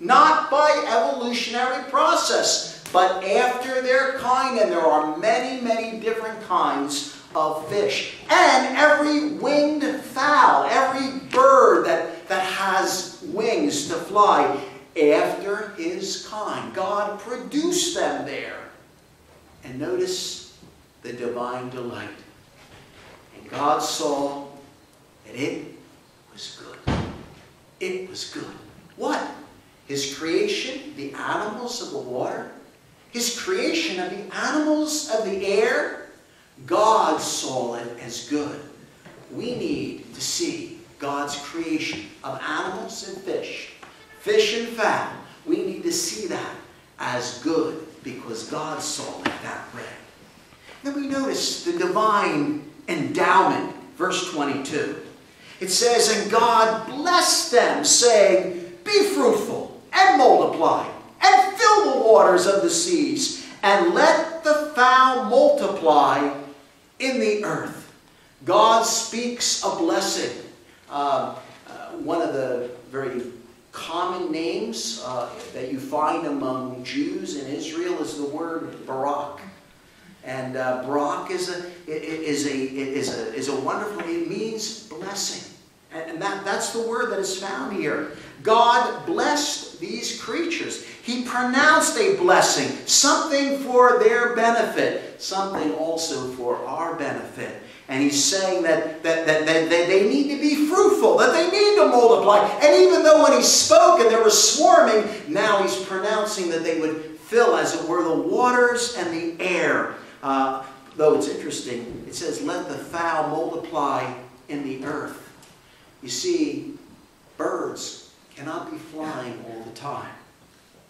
not by evolutionary process, but after their kind. And there are many, many different kinds of fish. And every winged fowl, every bird that has wings to fly, after his kind. God produced them there. And notice the divine delight. And God saw that it was good. It was good. What? His creation, the animals of the water, his creation of the animals of the air, God saw it as good. We need to see God's creation of animals and fish and fowl. We need to see that as good because God saw it that way. Then we notice the divine endowment, verse 22. It says, and God blessed them, saying, be fruitful and multiply and fill the waters of the seas and let the fowl multiply in the earth. God speaks a blessing. One of the very common names that you find among Jews in Israel is the word Barak. And Barak is a wonderful, it means blessing. And that's the word that is found here. God blessed these creatures. He pronounced a blessing, something for their benefit, something also for our benefit. And he's saying that they need to be fruitful, that they need to multiply. And even though when he spoke and they were swarming, now he's pronouncing that they would fill, as it were, the waters and the air. Though it's interesting, it says, let the fowl multiply in the earth. You see, birds cannot be flying all the time.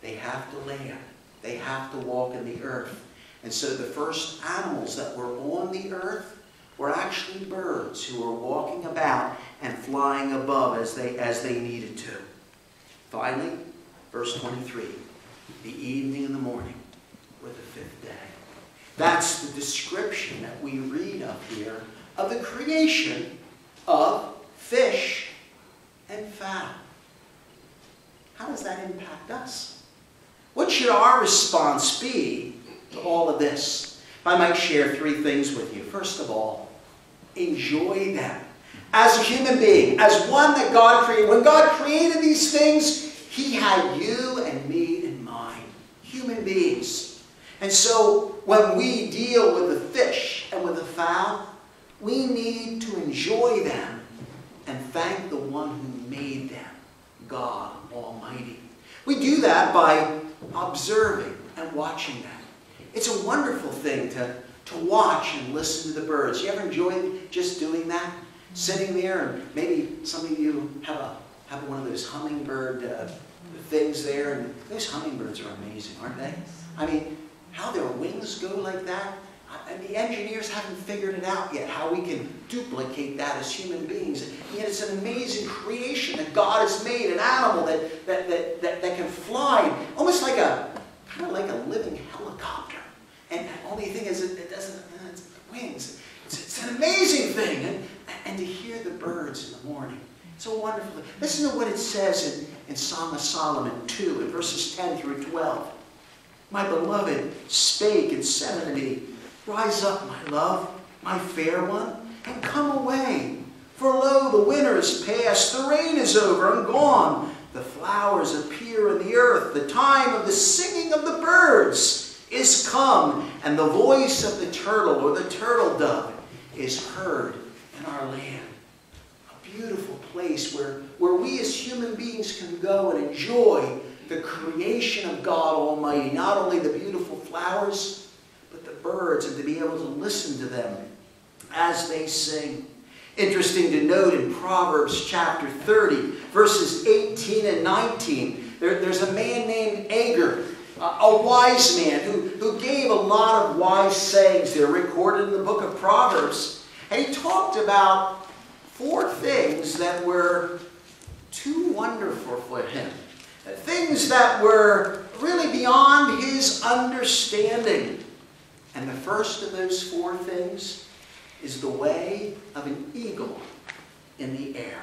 They have to land. They have to walk in the earth. And so the first animals that were on the earth were actually birds who were walking about and flying above as they needed to. Finally, verse 23, the evening and the morning were the fifth day. That's the description that we read of here of the creation of fish and fowl. How does that impact us? What should our response be to all of this? If I might share three things with you. First of all, enjoy them. As a human being, as one that God created. When God created these things, he had you and me in mind. Human beings. And so when we deal with the fish and with the fowl, we need to enjoy them and thank the one who made them, God Almighty. We do that by observing and watching them. It's a wonderful thing to watch and listen to the birds. You ever enjoy just doing that? Sitting there, and maybe some of you have one of those hummingbird things there, and those hummingbirds are amazing, aren't they? I mean, how their wings go like that. And the engineers haven't figured it out yet, how we can duplicate that as human beings. And yet it's an amazing creation that God has made, an animal that can fly, almost like kind of like a living helicopter. And the only thing is it doesn't have wings. It's an amazing thing. And to hear the birds in the morning, it's a wonderful thing. Listen to what it says in Song of Solomon 2, in verses 10 through 12. My beloved spake and said unto me, rise up, my love, my fair one, and come away. For lo, the winter is past, the rain is over and gone. The flowers appear in the earth. The time of the singing of the birds is come, and the voice of the turtle or the turtle dove is heard in our land. A beautiful place where we as human beings can go and enjoy the creation of God Almighty. Not only the beautiful flowers, but the birds, and to be able to listen to them as they sing. Interesting to note in Proverbs chapter 30, verses 18 and 19, there's a man named Agur, a wise man who gave a lot of wise sayings. They're recorded in the book of Proverbs. And he talked about 4 things that were too wonderful for him. Things that were really beyond his understanding. And the first of those 4 things is the way of an eagle in the air.